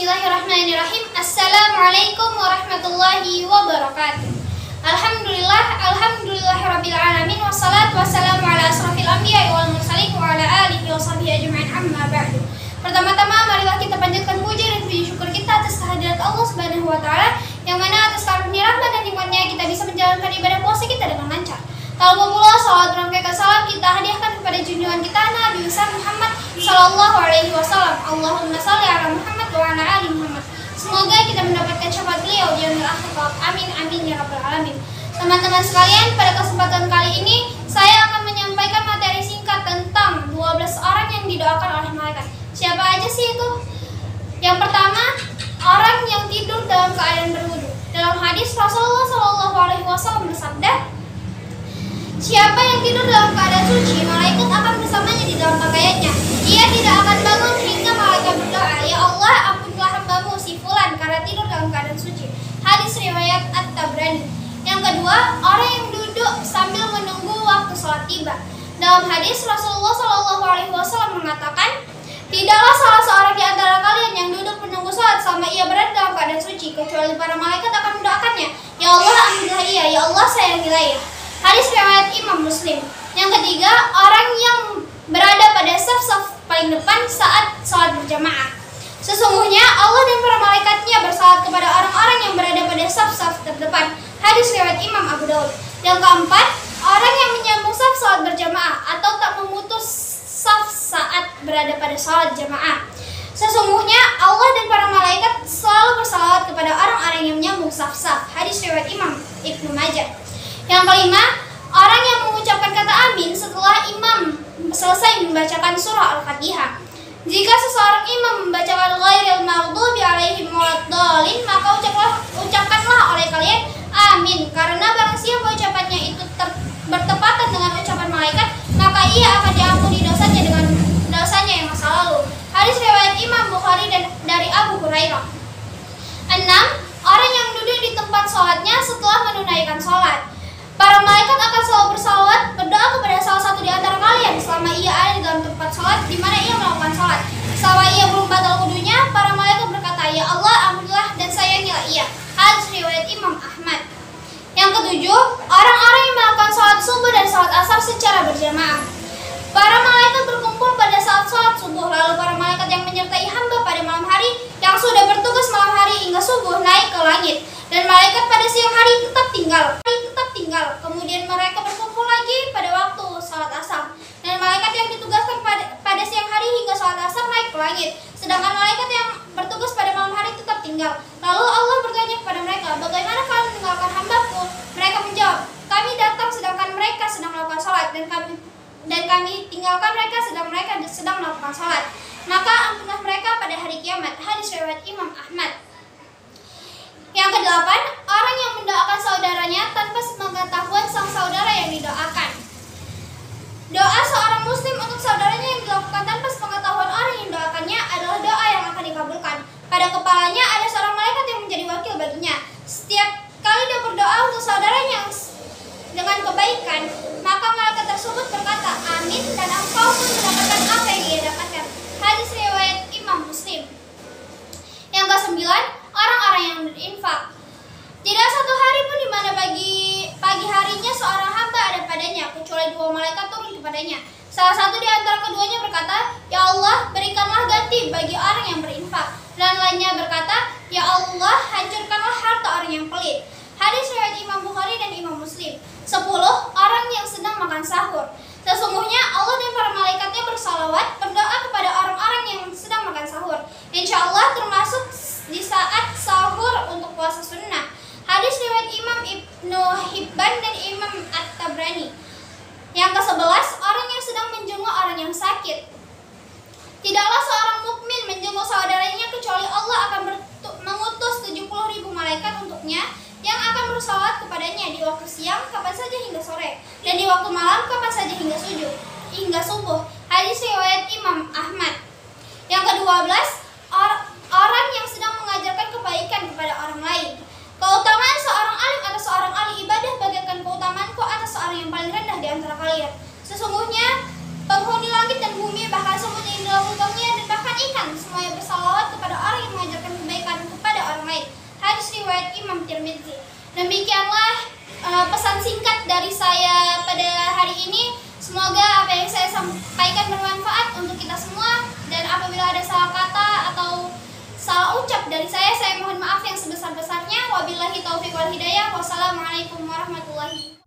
Bismillahirrahmanirrahim. Assalamualaikum warahmatullahi wabarakatuh. Alhamdulillahirabbil alamin wassalatu wassalamu ala asrofil anbiya'i wal mursalin wa ala alihi wa sahbihi ajma'in amma ba'du. Pertama-tama marilah kita panjatkan puji dan puji syukur kita atas kehadirat Allah Subhanahu wa taala yang mana atas karunia rahmat dan nikmatnya kita bisa menjalankan ibadah puasa kita dengan lancar. Kalau pula salawat dan salam kita hadiahkan kepada junjungan kita Nabi besar Muhammad sallallahu alaihi wasallam. Allahumma shalli ala Muhammad wa ala ali Muhammad. Semoga kita mendapatkan syafaat beliau di yaumil akhir. Amin amin ya rabbal alamin. Teman-teman sekalian, pada kesempatan kali ini saya akan menyampaikan materi singkat tentang 12 orang yang didoakan oleh malaikat. Siapa aja sih itu? Yang pertama, orang yang tidur dalam keadaan berwudu. Dalam hadis Rasulullah sallallahu alaihi wasallam bersabda, siapa yang tidur dalam keadaan suci, malaikat akan bersamanya di dalam pakaiannya. Ia tidak akan bangun hingga malaikat berdoa, ya Allah, ampunilah hambamu si fulan karena tidur dalam keadaan suci. Hadis riwayat At-Tabrani. Yang kedua, orang yang duduk sambil menunggu waktu sholat tiba. Dalam hadis Rasulullah Shallallahu Alaihi Wasallam mengatakan, tidaklah salah seorang di antara kalian yang duduk menunggu sholat selama ia berada dalam keadaan suci, kecuali para malaikat akan mendoakannya, ya Allah, ampunilah ia, ya Allah, sayangilah ia. Hadis riwayat Imam Muslim. Yang ketiga, orang yang berada pada saf-saf paling depan saat sholat berjamaah. Sesungguhnya Allah dan para malaikatnya bersalawat kepada orang-orang yang berada pada saf-saf terdepan. Hadis riwayat Imam Abu Daud. Yang keempat, orang yang menyambung saf sholat berjamaah atau tak memutus saf saat berada pada sholat jamaah. Sesungguhnya Allah dan para malaikat selalu bersalawat kepada orang-orang yang menyambung saf-saf. Hadis riwayat Imam Ibnu Majah. Yang kelima, orang yang mengucapkan kata amin setelah imam selesai membacakan surah Al-Fatihah. Jika seseorang imam membacakan ghairil maghdubi alaihim waladdallin, maka ucapkanlah oleh kalian amin, karena barang siapa ucapannya itu bertepatan dengan ucapan malaikat, maka ia akan diampuni dosanya dengan dosanya yang masa lalu. Hadis riwayat Imam Bukhari dan dari Abu Hurairah. 6. Orang yang duduk di tempat sholatnya setelah menunaikan sholat. Para malaikat akan selalu bersalawat berdoa kepada salah satu di antara kalian selama ia ada di dalam tempat sholat di mana ia melakukan sholat. Selama ia belum batal wudunya, para malaikat berkata, ya Allah, ampunilah dan sayangilah ia. Hadis riwayat Imam Ahmad. Yang ketujuh, orang-orang yang melakukan sholat subuh dan sholat asar secara berjamaah. Para malaikat berkumpul pada saat sholat subuh, lalu para malaikat yang menyertai hamba pada malam hari yang sudah bertugas malam hari hingga subuh naik ke langit, dan malaikat pada siang hari tetap tinggal. Kemudian mereka berkumpul lagi pada waktu sholat asar, dan malaikat yang ditugaskan pada siang hari hingga sholat asar naik ke langit, sedangkan malaikat yang bertugas pada malam hari tetap tinggal. Lalu Allah bertanya kepada mereka, bagaimana kalian meninggalkan hambaku? Mereka menjawab, kami datang sedangkan mereka sedang melakukan sholat, dan kami tinggalkan mereka sedang melakukan sholat. Maka ampunilah mereka pada hari kiamat. Hadis riwayat Imam Ahmad. Yang kedelapan, orang yang mendoakan saudaranya tanpa sepengetahuan sang saudara yang didoakan. Doa seorang muslim untuk saudaranya yang dilakukan tanpa sepengetahuan orang yang mendoakannya adalah doa yang akan dikabulkan. Pada kepalanya ada seorang malaikat yang menjadi wakil baginya. Setiap kali dia berdoa untuk saudaranya dengan kebaikan, maka malaikat tersebut berkata, amin, dan engkau pun mendapatkan apa yang ia dapatkan. Hadis riwayat Imam Muslim. Yang kesembilan, orang-orang yang berinfak. Tidak satu hari pun di mana pagi harinya seorang hamba ada padanya, kecuali dua malaikat turun kepadanya. Salah satu di antara keduanya berkata, ya Allah, berikanlah ganti bagi orang yang berinfak. Dan lainnya berkata, ya Allah, hancurkanlah harta orang yang pelit. Hadis riwayat Imam Bukhari dan Imam Muslim. 10. Orang yang sedang makan sahur. Sesungguhnya Allah dan para malaikatnya bersalawat berdoa kepada orang-orang yang sedang makan sahur. Insya Allah termasuk di saat sahur untuk puasa sunnah. Hadis riwayat Imam Ibnu Hibban dan Imam At-Tabrani. Yang ke-11, orang yang sedang menjenguk orang yang sakit. Tidaklah seorang mukmin menjenguk saudaranya kecuali Allah akan mengutus 70.000 malaikat untuknya yang akan bersalawat kepadanya di waktu siang kapan saja hingga sore, dan di waktu malam kapan saja hingga subuh. Hadis riwayat Imam Ahmad. Yang ke-12, orang yang sedang mengajarkan kebaikan kepada orang lain. Keutamaan seorang alim atas seorang ahli ibadah bagaikan keutamaanku atas seorang yang paling rendah di antara kalian. Sesungguhnya penghuni langit dan bumi, bahkan semut yang di dalam lubangnya, dan bahkan kebaikan, semuanya bersalawat kepada orang yang mengajarkan kebaikan kepada orang lain. Hadis riwayat Imam Tirmidzi. Demikianlah pesan singkat dari saya pada hari ini. Semoga apa yang saya sampaikan bermanfaat untuk kita semua, dan apabila ada salah kata atau salah ucap dari saya mohon maaf yang sebesar-besarnya. Wabillahi taufiq wal hidayah. Wassalamualaikum warahmatullahi wabarakatuh.